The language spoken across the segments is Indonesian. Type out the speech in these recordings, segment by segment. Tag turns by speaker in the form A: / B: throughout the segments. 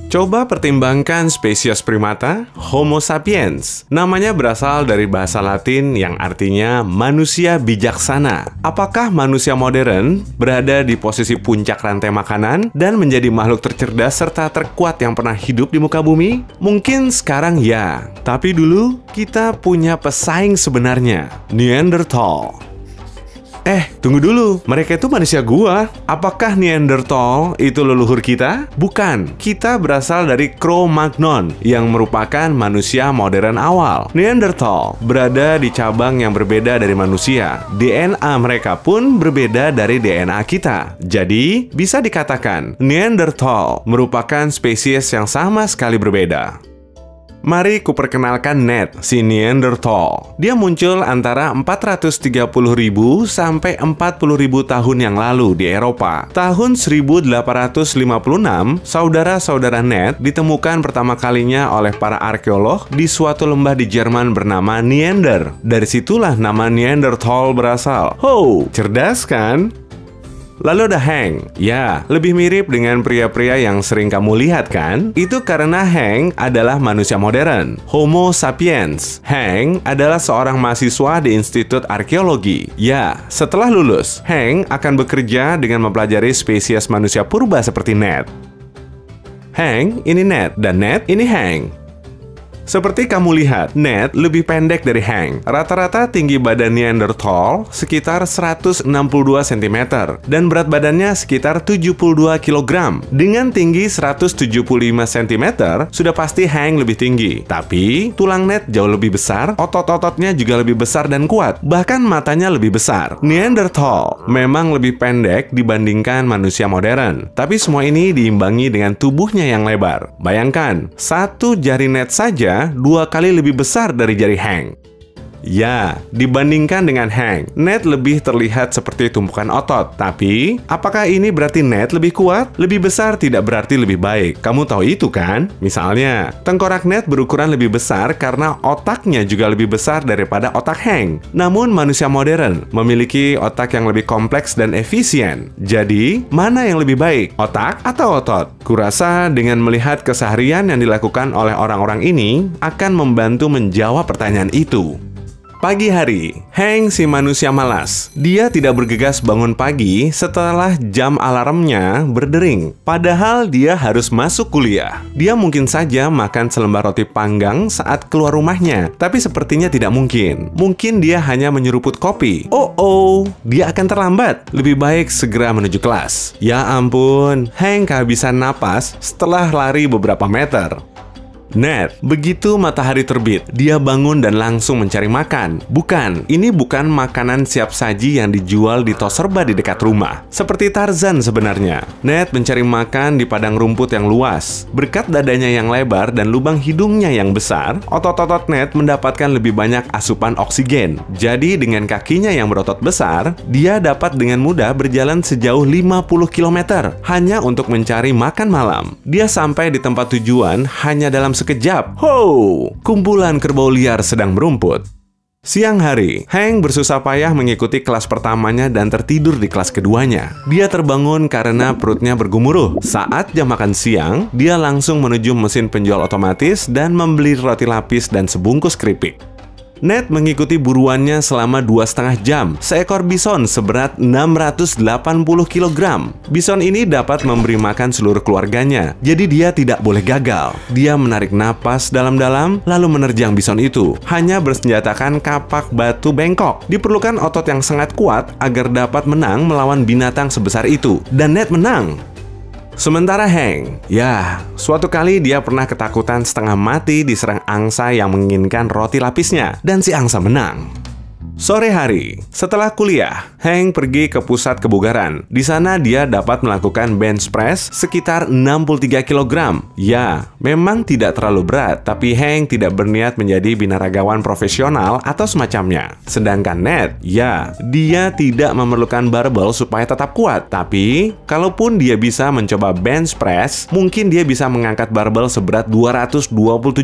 A: Coba pertimbangkan spesies primata Homo sapiens. Namanya berasal dari bahasa Latin yang artinya manusia bijaksana. Apakah manusia modern berada di posisi puncak rantai makanan dan menjadi makhluk tercerdas serta terkuat yang pernah hidup di muka bumi? Mungkin sekarang ya, tapi dulu kita punya pesaing sebenarnya, Neanderthal. Tunggu dulu, mereka itu manusia gua. Apakah Neanderthal itu leluhur kita? Bukan, kita berasal dari Cro-Magnon yang merupakan manusia modern awal. Neanderthal berada di cabang yang berbeda dari manusia. DNA mereka pun berbeda dari DNA kita. Jadi, bisa dikatakan Neanderthal merupakan spesies yang sama sekali berbeda. Mari kuperkenalkan Ned, si Neanderthal. Dia muncul antara 430.000 sampai 40.000 tahun yang lalu di Eropa. Tahun 1856, saudara-saudara Ned ditemukan pertama kalinya oleh para arkeolog di suatu lembah di Jerman bernama Neander. Dari situlah nama Neanderthal berasal. Cerdas kan? Lalu ada Hank. Ya, lebih mirip dengan pria-pria yang sering kamu lihat kan? Itu karena Hank adalah manusia modern, Homo sapiens. Hank adalah seorang mahasiswa di Institut Arkeologi. Ya, setelah lulus, Hank akan bekerja dengan mempelajari spesies manusia purba seperti Ned. Hank ini Ned, dan Ned ini Hank. Seperti kamu lihat, Ned lebih pendek dari Hank. Rata-rata tinggi badan Neanderthal sekitar 162 cm dan berat badannya sekitar 72 kg. Dengan tinggi 175 cm, sudah pasti Hank lebih tinggi. Tapi, tulang Ned jauh lebih besar, otot-ototnya juga lebih besar dan kuat. Bahkan matanya lebih besar. Neanderthal memang lebih pendek dibandingkan manusia modern. Tapi semua ini diimbangi dengan tubuhnya yang lebar. Bayangkan, satu jari Ned saja 2 kali lebih besar dari jari Hank. Ya, dibandingkan dengan Hank, Ned lebih terlihat seperti tumpukan otot. Tapi, apakah ini berarti Ned lebih kuat? Lebih besar tidak berarti lebih baik. Kamu tahu itu kan? Misalnya, tengkorak Ned berukuran lebih besar karena otaknya juga lebih besar daripada otak Hank. Namun, manusia modern memiliki otak yang lebih kompleks dan efisien. Jadi, mana yang lebih baik? Otak atau otot? Kurasa dengan melihat keseharian yang dilakukan oleh orang-orang ini akan membantu menjawab pertanyaan itu. Pagi hari, Hank si manusia malas. Dia tidak bergegas bangun pagi setelah jam alarmnya berdering. Padahal dia harus masuk kuliah. Dia mungkin saja makan selembar roti panggang saat keluar rumahnya. Tapi sepertinya tidak mungkin. Mungkin dia hanya menyeruput kopi. Dia akan terlambat. Lebih baik segera menuju kelas. Ya ampun, Hank kehabisan napas setelah lari beberapa meter. Ned, begitu matahari terbit, dia bangun dan langsung mencari makan. Bukan, ini bukan makanan siap saji yang dijual di tos serba di dekat rumah. Seperti Tarzan sebenarnya. Ned mencari makan di padang rumput yang luas. Berkat dadanya yang lebar dan lubang hidungnya yang besar, otot-otot Ned mendapatkan lebih banyak asupan oksigen. Jadi dengan kakinya yang berotot besar, dia dapat dengan mudah berjalan sejauh 50 km hanya untuk mencari makan malam. Dia sampai di tempat tujuan hanya dalam sekejap. Kumpulan kerbau liar sedang merumput. Siang hari, Hank bersusah payah mengikuti kelas pertamanya dan tertidur di kelas keduanya. Dia terbangun karena perutnya bergumuruh. Saat jam makan siang, dia langsung menuju mesin penjual otomatis dan membeli roti lapis dan sebungkus keripik. Ned mengikuti buruannya selama 2,5 jam. Seekor bison seberat 680 kg. Bison ini dapat memberi makan seluruh keluarganya. Jadi dia tidak boleh gagal. Dia menarik napas dalam-dalam lalu menerjang bison itu. Hanya bersenjatakan kapak batu bengkok. Diperlukan otot yang sangat kuat agar dapat menang melawan binatang sebesar itu. Dan Ned menang. Sementara Hank, ya, suatu kali dia pernah ketakutan setengah mati diserang angsa yang menginginkan roti lapisnya, dan si angsa menang. Sore hari, setelah kuliah, Hank pergi ke pusat kebugaran. Di sana dia dapat melakukan bench press sekitar 63 kg. Ya, memang tidak terlalu berat, tapi Hank tidak berniat menjadi binaragawan profesional atau semacamnya. Sedangkan Ned, ya, dia tidak memerlukan barbel supaya tetap kuat. Tapi, kalaupun dia bisa mencoba bench press, mungkin dia bisa mengangkat barbel seberat 227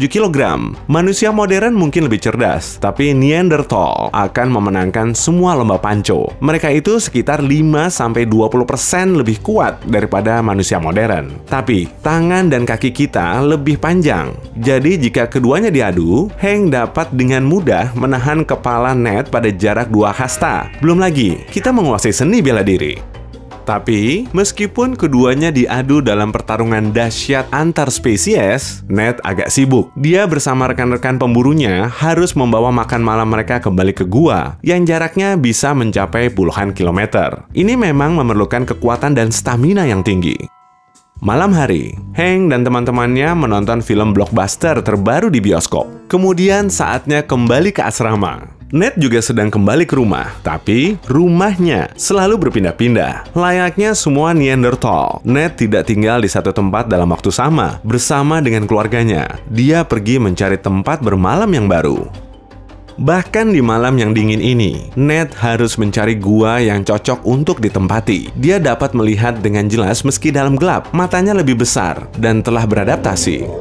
A: kg. Manusia modern mungkin lebih cerdas, tapi Neanderthal akan akan memenangkan semua lomba panco. Mereka itu sekitar 5-20% lebih kuat daripada manusia modern. Tapi, tangan dan kaki kita lebih panjang. Jadi, jika keduanya diadu, Hank dapat dengan mudah menahan kepala Ned pada jarak 2 hasta. Belum lagi, kita menguasai seni bela diri. Tapi, meskipun keduanya diadu dalam pertarungan dahsyat antar spesies, Ned agak sibuk. Dia bersama rekan-rekan pemburunya harus membawa makan malam mereka kembali ke gua, yang jaraknya bisa mencapai puluhan kilometer. Ini memang memerlukan kekuatan dan stamina yang tinggi. Malam hari, Hank dan teman-temannya menonton film blockbuster terbaru di bioskop. Kemudian saatnya kembali ke asrama. Ned juga sedang kembali ke rumah, tapi rumahnya selalu berpindah-pindah. Layaknya semua Neanderthal, Ned tidak tinggal di satu tempat dalam waktu sama. Bersama dengan keluarganya, dia pergi mencari tempat bermalam yang baru. Bahkan di malam yang dingin ini, Ned harus mencari gua yang cocok untuk ditempati. Dia dapat melihat dengan jelas meski dalam gelap, matanya lebih besar dan telah beradaptasi.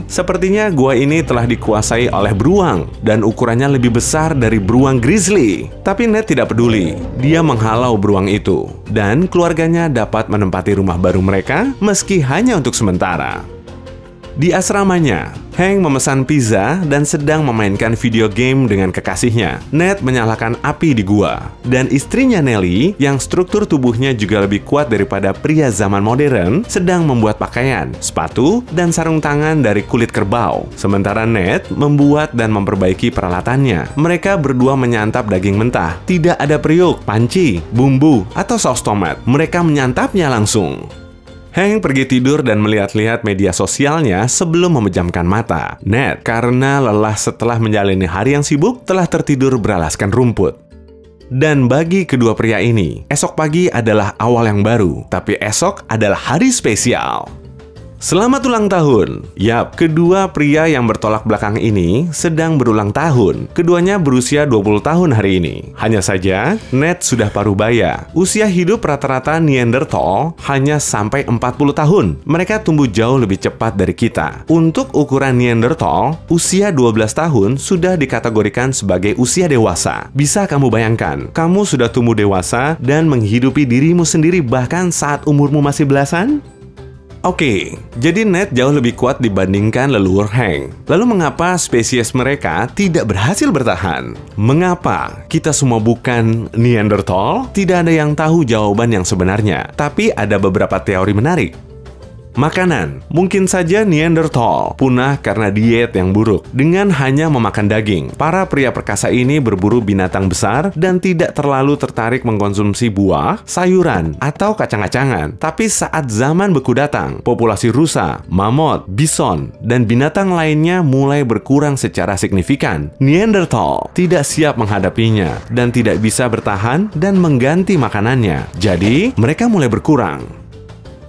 A: Sepertinya gua ini telah dikuasai oleh beruang dan ukurannya lebih besar dari beruang grizzly. Tapi Ned tidak peduli, dia menghalau beruang itu dan keluarganya dapat menempati rumah baru mereka meski hanya untuk sementara. Di asramanya, Hank memesan pizza dan sedang memainkan video game dengan kekasihnya. Ned menyalakan api di gua, dan istrinya Nellie, yang struktur tubuhnya juga lebih kuat daripada pria zaman modern, sedang membuat pakaian, sepatu, dan sarung tangan dari kulit kerbau. Sementara Ned membuat dan memperbaiki peralatannya. Mereka berdua menyantap daging mentah. Tidak ada periuk, panci, bumbu, atau saus tomat. Mereka menyantapnya langsung. Hank pergi tidur dan melihat-lihat media sosialnya sebelum memejamkan mata. Ned, karena lelah setelah menjalani hari yang sibuk, telah tertidur beralaskan rumput. Dan bagi kedua pria ini, esok pagi adalah awal yang baru, tapi esok adalah hari spesial. Selamat ulang tahun! Yap, kedua pria yang bertolak belakang ini sedang berulang tahun. Keduanya berusia 20 tahun hari ini. Hanya saja, Ned sudah parubaya. Usia hidup rata-rata Neanderthal hanya sampai 40 tahun. Mereka tumbuh jauh lebih cepat dari kita. Untuk ukuran Neanderthal, usia 12 tahun sudah dikategorikan sebagai usia dewasa. Bisa kamu bayangkan, kamu sudah tumbuh dewasa dan menghidupi dirimu sendiri bahkan saat umurmu masih belasan? Oke, jadi Ned jauh lebih kuat dibandingkan leluhur Hank. Lalu mengapa spesies mereka tidak berhasil bertahan? Mengapa kita semua bukan Neanderthal? Tidak ada yang tahu jawaban yang sebenarnya, tapi ada beberapa teori menarik. Makanan. Mungkin saja Neanderthal punah karena diet yang buruk. Dengan hanya memakan daging, para pria perkasa ini berburu binatang besar dan tidak terlalu tertarik mengkonsumsi buah, sayuran, atau kacang-kacangan. Tapi saat zaman beku datang, populasi rusa, mamut, bison, dan binatang lainnya mulai berkurang secara signifikan. Neanderthal tidak siap menghadapinya dan tidak bisa bertahan dan mengganti makanannya. Jadi, mereka mulai berkurang.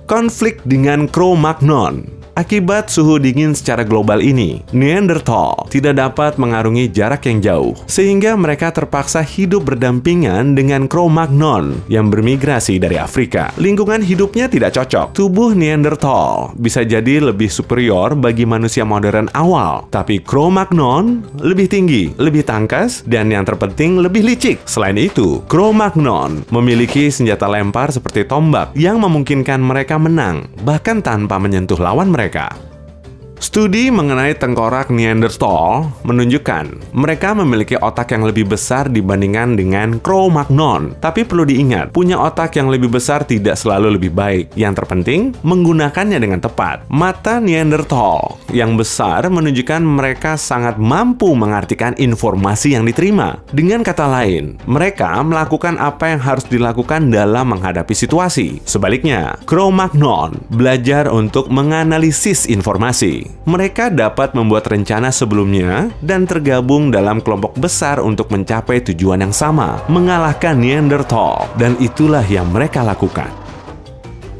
A: Konflik dengan Cro-Magnon. Akibat suhu dingin secara global ini, Neanderthal tidak dapat mengarungi jarak yang jauh, sehingga mereka terpaksa hidup berdampingan dengan Cro-Magnon yang bermigrasi dari Afrika. Lingkungan hidupnya tidak cocok. Tubuh Neanderthal bisa jadi lebih superior bagi manusia modern awal, tapi Cro-Magnon lebih tinggi, lebih tangkas, dan yang terpenting lebih licik. Selain itu, Cro-Magnon memiliki senjata lempar seperti tombak yang memungkinkan mereka menang, bahkan tanpa menyentuh lawan mereka. Studi mengenai tengkorak Neanderthal menunjukkan mereka memiliki otak yang lebih besar dibandingkan dengan Cro-Magnon. Tapi perlu diingat, punya otak yang lebih besar tidak selalu lebih baik. Yang terpenting, menggunakannya dengan tepat. Mata Neanderthal yang besar menunjukkan mereka sangat mampu mengartikan informasi yang diterima. Dengan kata lain, mereka melakukan apa yang harus dilakukan dalam menghadapi situasi. Sebaliknya, Cro-Magnon belajar untuk menganalisis informasi. Mereka dapat membuat rencana sebelumnya dan tergabung dalam kelompok besar untuk mencapai tujuan yang sama, mengalahkan Neanderthal, dan itulah yang mereka lakukan.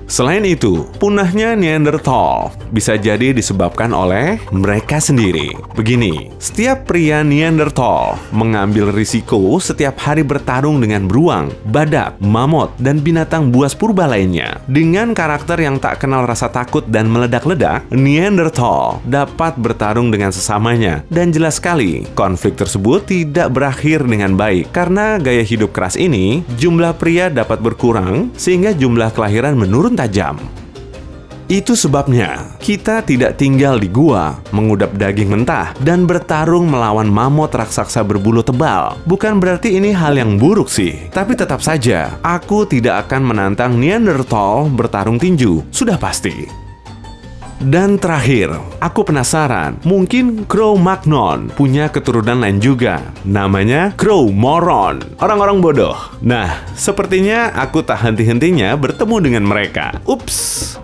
A: Selain itu, punahnya Neanderthal bisa jadi disebabkan oleh mereka sendiri. Begini, setiap pria Neanderthal mengambil risiko setiap hari bertarung dengan beruang, badak, mamut, dan binatang buas purba lainnya. Dengan karakter yang tak kenal rasa takut dan meledak-ledak, Neanderthal dapat bertarung dengan sesamanya. Dan jelas sekali, konflik tersebut tidak berakhir dengan baik. Karena gaya hidup keras ini, jumlah pria dapat berkurang sehingga jumlah kelahiran menurun tajam. Itu sebabnya kita tidak tinggal di gua, mengudap daging mentah, dan bertarung melawan mamut raksasa berbulu tebal. Bukan berarti ini hal yang buruk sih. Tapi tetap saja, aku tidak akan menantang Neanderthal bertarung tinju. Sudah pasti. Dan terakhir, aku penasaran, mungkin Cro-Magnon punya keturunan lain juga. Namanya Cro-Moron, orang-orang bodoh. Nah, sepertinya aku tak henti-hentinya bertemu dengan mereka. Ups.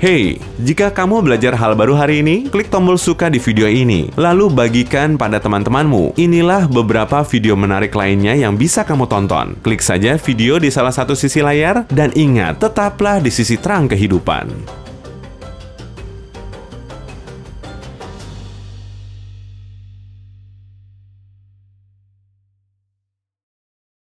A: Hey, jika kamu belajar hal baru hari ini, klik tombol suka di video ini. Lalu bagikan pada teman-temanmu. Inilah beberapa video menarik lainnya yang bisa kamu tonton. Klik saja video di salah satu sisi layar, dan ingat, tetaplah di sisi terang kehidupan.